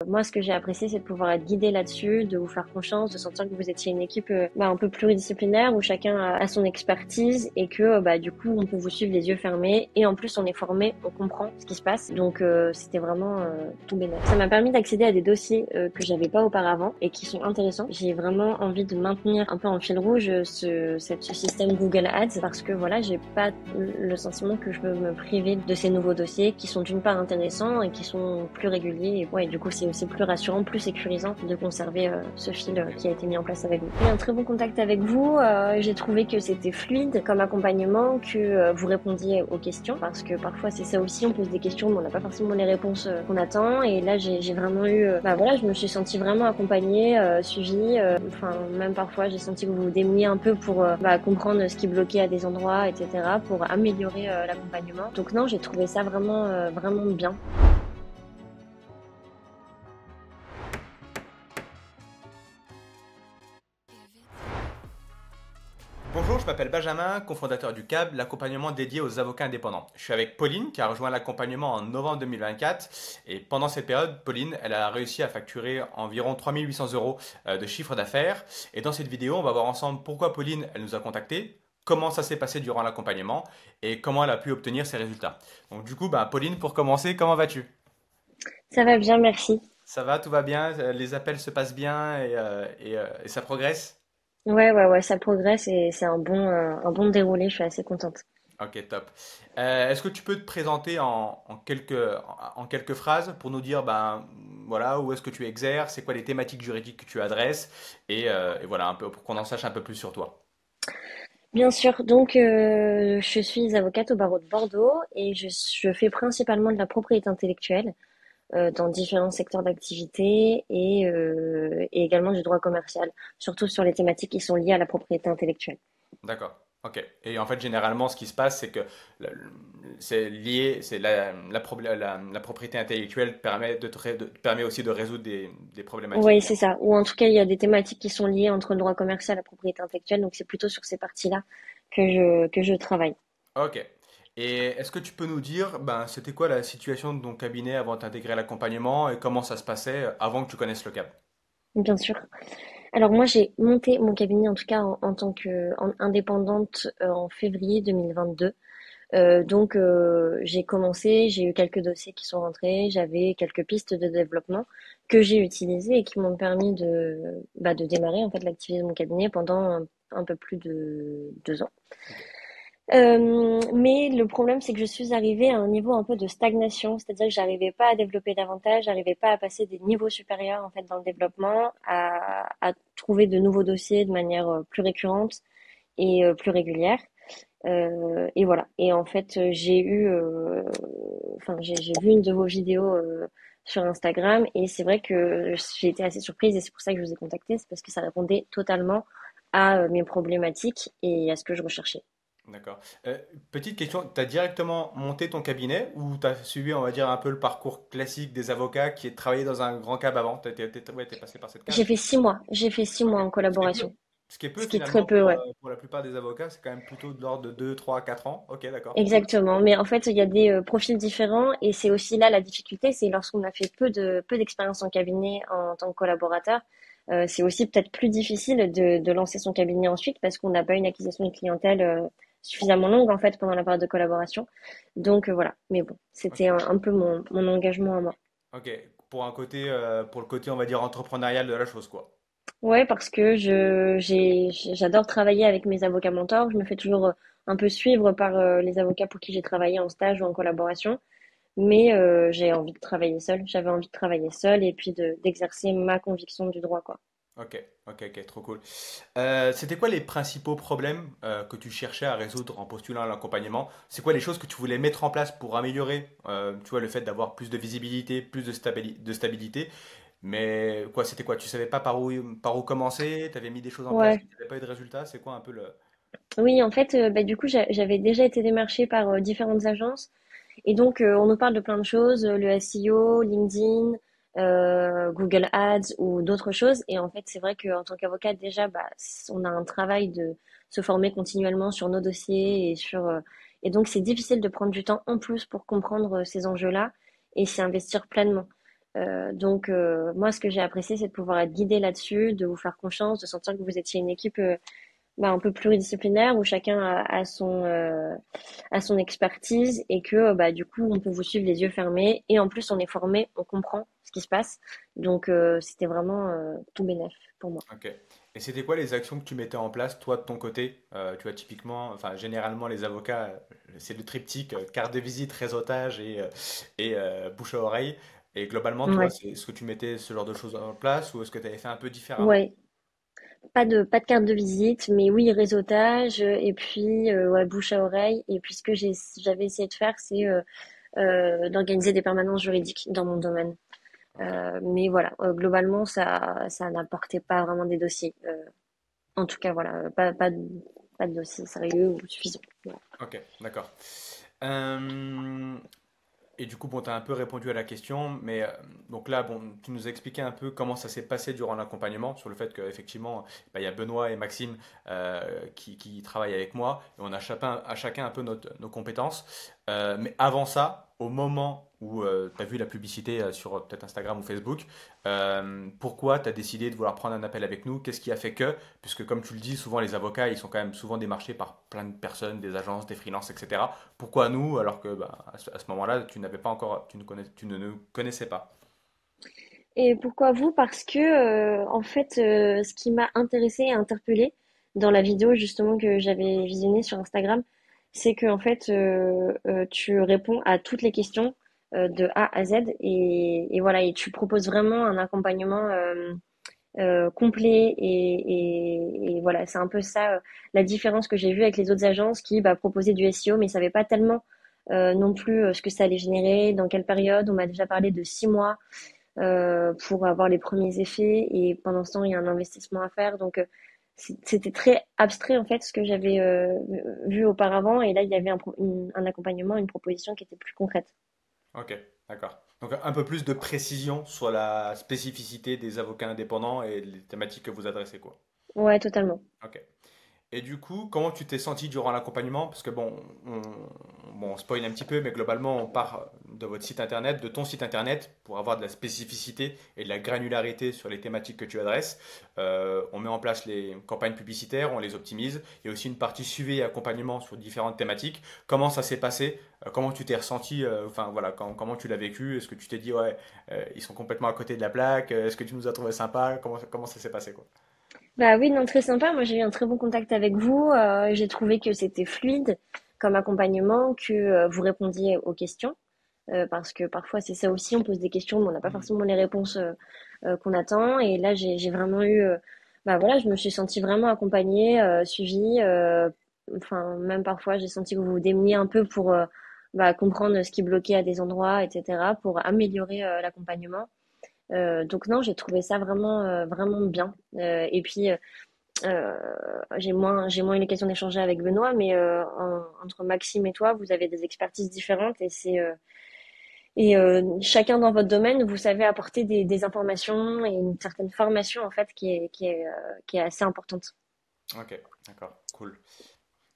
moi, ce que j'ai apprécié, c'est de pouvoir être guidée là-dessus, de vous faire confiance, de sentir que vous étiez une équipe un peu pluridisciplinaire où chacun a son expertise et que du coup, on peut vous suivre les yeux fermés et en plus, on est formé, on comprend ce qui se passe. Donc, c'était vraiment tout bénéf. Ça m'a permis d'accéder à des dossiers que j'avais pas auparavant et qui sont intéressants. J'ai vraiment envie de maintenir un peu en fil rouge ce système Google Ads parce que voilà, j'ai pas le sentiment que je peux me priver de ces nouveaux dossiers qui sont d'une part intéressants et qui sont plus réguliers. Et ouais, du coup, c'est aussi plus rassurant, plus sécurisant de conserver ce fil qui a été mis en place avec vous. J'ai un très bon contact avec vous. J'ai trouvé que c'était fluide comme accompagnement, que vous répondiez aux questions parce que parfois c'est ça aussi, on pose des questions mais on n'a pas forcément les réponses qu'on attend. Et là, j'ai vraiment eu, voilà, je me suis sentie vraiment accompagnée, suivie. Enfin, même parfois, j'ai senti que vous vous démeniez un peu pour comprendre ce qui bloquait à des endroits, etc., pour améliorer l'accompagnement. Donc non, j'ai trouvé ça vraiment bien. Bonjour, je m'appelle Benjamin, cofondateur du CAB, l'accompagnement dédié aux avocats indépendants. Je suis avec Pauline qui a rejoint l'accompagnement en novembre 2024 et pendant cette période, Pauline, elle a réussi à facturer environ 3 800 euros de chiffre d'affaires. Et dans cette vidéo, on va voir ensemble pourquoi Pauline, elle nous a contactés, comment ça s'est passé durant l'accompagnement et comment elle a pu obtenir ses résultats. Donc du coup, Pauline, pour commencer, comment vas-tu? Ça va bien, merci. Ça va, tout va bien, les appels se passent bien et ça progresse? Ouais, ça progresse et c'est un bon déroulé. Je suis assez contente. Ok, top. Est-ce que tu peux te présenter en quelques phrases pour nous dire voilà, où est-ce que tu exerces, c'est quoi les thématiques juridiques que tu adresses et voilà un peu pour qu'on en sache un peu plus sur toi. Bien sûr. Donc, je suis avocate au barreau de Bordeaux et je fais principalement de la propriété intellectuelle dans différents secteurs d'activité et également du droit commercial, surtout sur les thématiques qui sont liées à la propriété intellectuelle. D'accord. Ok. Et en fait, généralement, ce qui se passe, c'est que le- c'est lié, c'est la propriété intellectuelle permet aussi de résoudre des problématiques. Oui, c'est ça. Ou en tout cas, il y a des thématiques qui sont liées entre le droit commercial et la propriété intellectuelle, donc c'est plutôt sur ces parties-là que je travaille. Ok. Et est-ce que tu peux nous dire, c'était quoi la situation de ton cabinet avant d'intégrer l'accompagnement et comment ça se passait avant que tu connaisses le CAP? Bien sûr. Alors moi, j'ai monté mon cabinet en tout cas en tant indépendante en février 2022. J'ai commencé, j'ai eu quelques dossiers qui sont rentrés, j'avais quelques pistes de développement que j'ai utilisées et qui m'ont permis de démarrer en fait l'activité de mon cabinet pendant un peu plus de 2 ans. Ok. Mais le problème, c'est que je suis arrivée à un niveau un peu de stagnation, c'est-à-dire que j'arrivais pas à développer davantage, j'arrivais pas à passer des niveaux supérieurs en fait dans le développement, à trouver de nouveaux dossiers de manière plus récurrente et plus régulière. Et voilà. Et en fait, j'ai vu une de vos vidéos sur Instagram et c'est vrai que j'ai été assez surprise et c'est pour ça que je vous ai contacté, c'est parce que ça répondait totalement à mes problématiques et à ce que je recherchais. D'accord. Petite question, tu as directement monté ton cabinet ou tu as suivi, on va dire, un peu le parcours classique des avocats qui est travaillé dans un grand cab avant? Ouais, t'es passé par cette case. J'ai fait 6 mois. J'ai fait six Ok. mois en Ce qui est peu. collaboration. Ce qui est peu Ce qui est très finalement peu, ouais. pour la plupart des avocats, c'est quand même plutôt de l'ordre de 2, 3, 4 ans. Ok, d'accord, cool. Exactement. Mais en fait, il y a des profils différents et c'est aussi là la difficulté, c'est lorsqu'on a fait peu d'expérience en cabinet en tant que collaborateur, c'est aussi peut-être plus difficile de lancer son cabinet ensuite parce qu'on n'a pas une acquisition de clientèle suffisamment longue en fait pendant la période de collaboration. Donc voilà. Mais bon, c'était Ok. un peu mon engagement à moi. Ok. Pour le côté, on va dire, entrepreneurial de la chose, quoi. Ouais, parce que j'adore travailler avec mes avocats mentors. Je me fais toujours un peu suivre par les avocats pour qui j'ai travaillé en stage ou en collaboration. Mais j'ai envie de travailler seule. J'avais envie de travailler seule et puis d'exercer ma conviction du droit, quoi. Ok, trop cool. C'était quoi les principaux problèmes que tu cherchais à résoudre en postulant à l'accompagnement? C'est quoi les choses que tu voulais mettre en place pour améliorer, tu vois, le fait d'avoir plus de visibilité, plus de stabilité? Mais quoi, c'était quoi? Tu savais pas par où commencer? Tu avais mis des choses en place, Ouais. tu n'avais pas eu de résultats? C'est quoi un peu le... Oui, en fait, du coup, j'avais déjà été démarchée par différentes agences. Et donc, on nous parle de plein de choses, le SEO, LinkedIn, Google Ads ou d'autres choses. Et en fait, c'est vrai qu'en tant qu'avocat, déjà, on a un travail de se former continuellement sur nos dossiers et donc, c'est difficile de prendre du temps en plus pour comprendre ces enjeux-là et s'y investir pleinement. Moi, ce que j'ai apprécié, c'est de pouvoir être guidée là-dessus, de vous faire confiance, de sentir que vous étiez une équipe un peu pluridisciplinaire où chacun a son expertise et que du coup, on peut vous suivre les yeux fermés. Et en plus, on est formé, on comprend ce qui se passe. C'était vraiment tout bénef pour moi. Ok. Et c'était quoi les actions que tu mettais en place, toi, de ton côté? Tu vois, typiquement, enfin, généralement, les avocats, c'est le triptyque carte de visite, réseautage et bouche à oreille. Et globalement, toi, Ouais, c'est est-ce que tu mettais ce genre de choses en place ou est-ce que tu avais fait un peu différemment? ouais. Pas de carte de visite, mais oui, réseautage, et puis ouais, bouche à oreille. Et puis ce que j'avais essayé de faire, c'est d'organiser des permanences juridiques dans mon domaine. Ok. Mais voilà, globalement, ça n'apportait pas vraiment des dossiers. En tout cas, voilà, pas de dossier sérieux ou suffisant. Voilà. Ok, d'accord. Euh, Et du coup, bon, tu as un peu répondu à la question, mais donc là, bon, tu nous as expliqué un peu comment ça s'est passé durant l'accompagnement, sur le fait qu'effectivement, bah, il y a Benoît et Maxime qui travaillent avec moi, et on a chacun un peu nos compétences. Mais avant ça, au moment où tu as vu la publicité sur peut-être Instagram ou Facebook, pourquoi tu as décidé de vouloir prendre un appel avec nous? Qu'est-ce qui a fait que, puisque comme tu le dis, souvent les avocats, ils sont quand même souvent démarchés par plein de personnes, des agences, des freelances, etc. Pourquoi nous, alors que bah, à ce moment-là, tu n'avais pas encore, tu ne nous connaissais pas. Et pourquoi vous? Parce que, en fait, ce qui m'a intéressée et interpellée dans la vidéo justement que j'avais visionnée sur Instagram, c'est que en fait, tu réponds à toutes les questions de A à Z et voilà, et tu proposes vraiment un accompagnement complet et voilà, c'est un peu ça la différence que j'ai vue avec les autres agences qui proposaient du SEO mais ne savaient pas tellement non plus ce que ça allait générer, dans quelle période. On m'a déjà parlé de 6 mois pour avoir les premiers effets et pendant ce temps il y a un investissement à faire c'était très abstrait en fait ce que j'avais vu auparavant et là il y avait un accompagnement, une proposition qui était plus concrète. Ok, d'accord. Donc un peu plus de précision sur la spécificité des avocats indépendants et les thématiques que vous adressez, quoi. Ouais, totalement. Ok. Et du coup, comment tu t'es senti durant l'accompagnement? Parce que on spoil un petit peu, mais globalement, on part de votre site internet, de ton site internet, pour avoir de la spécificité et de la granularité sur les thématiques que tu adresses. On met en place les campagnes publicitaires, on les optimise. Il y a aussi une partie suivi et accompagnement sur différentes thématiques. Comment ça s'est passé? Comment tu t'es ressenti? Enfin voilà, comment tu l'as vécu? Est-ce que tu t'es dit, ouais, ils sont complètement à côté de la plaque? Est-ce que tu nous as trouvé sympa? Comment ça s'est passé, quoi? Bah oui, non, très sympa. Moi, j'ai eu un très bon contact avec vous. J'ai trouvé que c'était fluide comme accompagnement, que vous répondiez aux questions. Parce que parfois, c'est ça aussi, on pose des questions, mais on n'a pas Mhm. forcément les réponses qu'on attend. Et là, j'ai vraiment eu, voilà, je me suis sentie vraiment accompagnée, suivie. Enfin, même parfois, j'ai senti que vous vous démeniez un peu pour comprendre ce qui bloquait à des endroits, etc., pour améliorer l'accompagnement. Donc non, j'ai trouvé ça vraiment, vraiment bien. Et puis, euh, j'ai moins eu l'occasion d'échanger avec Benoît, mais entre Maxime et toi, vous avez des expertises différentes et chacun dans votre domaine, vous savez apporter des informations et une certaine formation en fait qui est assez importante. Ok, d'accord, cool.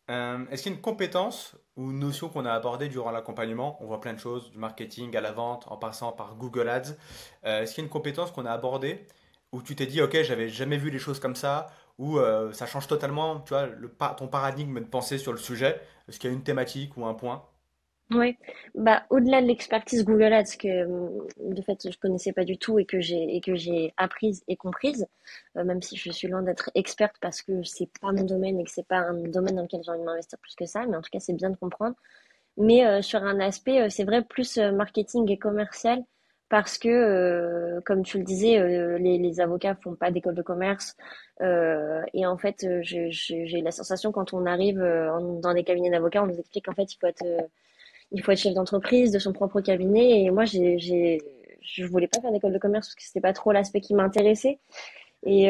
Est-ce qu'il y a une compétence ou une notion qu'on a abordée durant l'accompagnement? On voit plein de choses, du marketing à la vente, en passant par Google Ads. Est-ce qu'il y a une compétence qu'on a abordée où tu t'es dit, ok, j'avais jamais vu les choses comme ça, ou ça change totalement, tu vois, ton paradigme de pensée sur le sujet? Est-ce qu'il y a une thématique ou un point? Ouais, au-delà de l'expertise Google Ads que de fait je connaissais pas du tout et que j'ai apprise et comprise, même si je suis loin d'être experte parce que c'est pas mon domaine et que c'est pas un domaine dans lequel j'ai envie de m'investir plus que ça, mais en tout cas c'est bien de comprendre. Mais sur un aspect, c'est vrai, plus marketing et commercial, parce que, comme tu le disais, les avocats font pas d'école de commerce. Et en fait, j'ai la sensation quand on arrive dans des cabinets d'avocats, on nous explique qu'en fait, il faut être chef d'entreprise de son propre cabinet. Et moi, je voulais pas faire d'école de commerce parce que c'était pas trop l'aspect qui m'intéressait. Et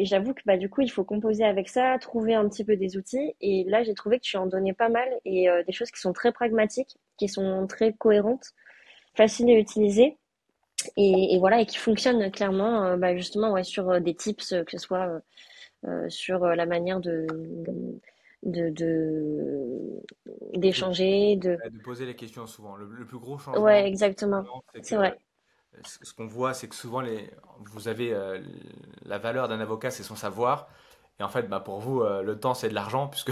j'avoue que du coup, il faut composer avec ça, trouver un petit peu des outils. Et là, j'ai trouvé que tu en donnais pas mal et des choses qui sont très pragmatiques, qui sont très cohérentes, faciles à utiliser et voilà et qui fonctionnent clairement, justement ouais, sur des tips, que ce soit sur la manière de De, d'échanger, de de poser les questions souvent. Le plus gros ouais changement, exactement, c'est c'est que vrai. ce qu'on voit, c'est que souvent, vous avez la valeur d'un avocat, c'est son savoir. Et en fait, bah, pour vous, le temps, c'est de l'argent, puisque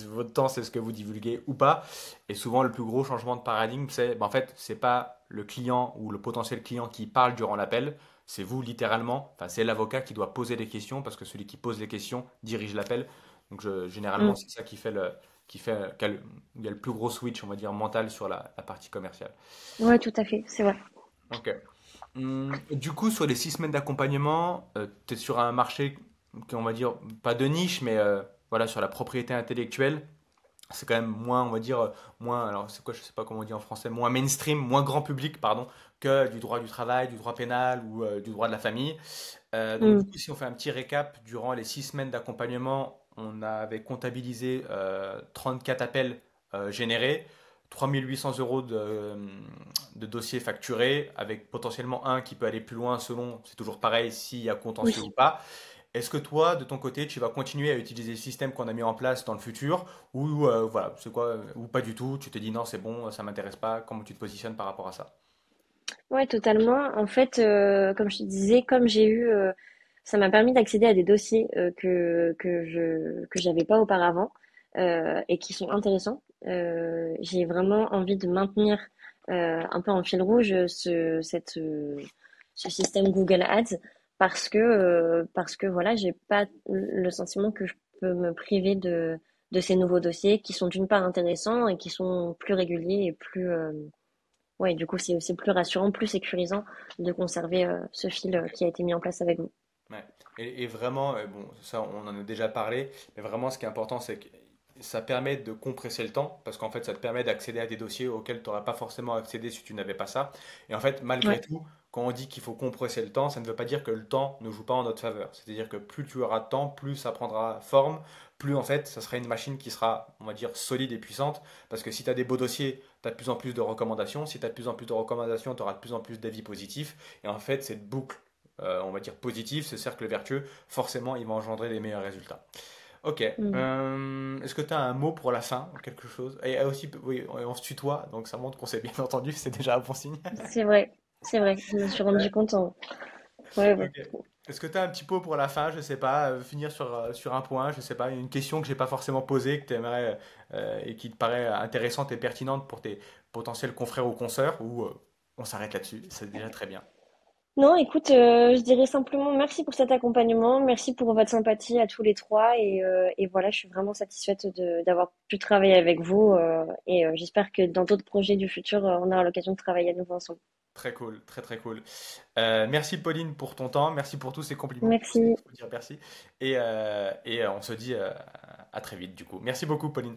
votre temps, c'est ce que vous divulguez ou pas. Et souvent, le plus gros changement de paradigme, c'est, bah, en fait, c'est pas le client ou le potentiel client qui parle durant l'appel, c'est vous, littéralement. Enfin, c'est l'avocat qui doit poser les questions, parce que celui qui pose les questions dirige l'appel. Donc, généralement, Mm. c'est ça qui fait il y a le plus gros switch, on va dire, mental sur la partie commerciale. Ouais, tout à fait, c'est vrai. Ok. Du coup, sur les 6 semaines d'accompagnement, tu es sur un marché qu'on va dire pas de niche, mais voilà, sur la propriété intellectuelle. C'est quand même moins, on va dire, moins, alors c'est quoi, je sais pas comment on dit en français, moins mainstream, moins grand public, pardon, que du droit du travail, du droit pénal ou du droit de la famille. Donc, du Mm. coup, si on fait un petit récap, durant les 6 semaines d'accompagnement, on avait comptabilisé 34 appels générés, 3 800 euros de dossiers facturés, avec potentiellement un qui peut aller plus loin selon, c'est toujours pareil, s'il y a contentieux ou Oui. pas. Est-ce que toi, de ton côté, tu vas continuer à utiliser le système qu'on a mis en place dans le futur ou voilà, c'est quoi, ou pas du tout, tu te dis non, c'est bon, ça m'intéresse pas, comment tu te positionnes par rapport à ça? Ouais, totalement. En fait, comme je te disais, comme j'ai eu, ça m'a permis d'accéder à des dossiers que j'avais pas auparavant et qui sont intéressants. J'ai vraiment envie de maintenir un peu en fil rouge ce système Google Ads parce que voilà, j'ai pas le sentiment que je peux me priver de ces nouveaux dossiers qui sont d'une part intéressants et qui sont plus réguliers et plus ouais, du coup, c'est plus rassurant, plus sécurisant de conserver ce fil qui a été mis en place avec vous. Ouais. Et vraiment, bon, ça on en a déjà parlé, mais vraiment ce qui est important, c'est que ça permet de compresser le temps, parce qu'en fait, ça te permet d'accéder à des dossiers auxquels tu n'aurais pas forcément accédé si tu n'avais pas ça. Et en fait, malgré Ouais. tout, quand on dit qu'il faut compresser le temps, ça ne veut pas dire que le temps ne joue pas en notre faveur. C'est-à-dire que plus tu auras de temps, plus ça prendra forme, plus en fait, ça sera une machine qui sera, on va dire, solide et puissante, parce que si tu as des beaux dossiers, tu as de plus en plus de recommandations, si tu as de plus en plus de recommandations, tu auras de plus en plus d'avis positifs, et en fait, cette boucle on va dire positif, ce cercle vertueux, forcément, il va engendrer des meilleurs résultats. Ok. Mm. Est-ce que tu as un mot pour la fin, quelque chose? Et aussi, oui, on se tutoie, donc ça montre qu'on s'est bien entendu, c'est déjà un bon signe. C'est vrai, c'est vrai. Je me suis rendu Ouais. compte ouais, ouais. Ok. Est-ce que tu as un petit pot pour la fin? Je sais pas, finir sur un point, je sais pas, une question que j'ai pas forcément posée, que tu aimerais et qui te paraît intéressante et pertinente pour tes potentiels confrères ou consoeurs, ou on s'arrête là-dessus, c'est déjà très bien. Non, écoute, je dirais simplement merci pour cet accompagnement, merci pour votre sympathie à tous les trois et voilà, je suis vraiment satisfaite d'avoir pu travailler avec vous et j'espère que dans d'autres projets du futur, on aura l'occasion de travailler à nouveau ensemble. Très cool, très très cool. Merci Pauline pour ton temps, merci pour tous ces compliments. Merci. Faut dire merci. Et on se dit à très vite du coup. Merci beaucoup Pauline.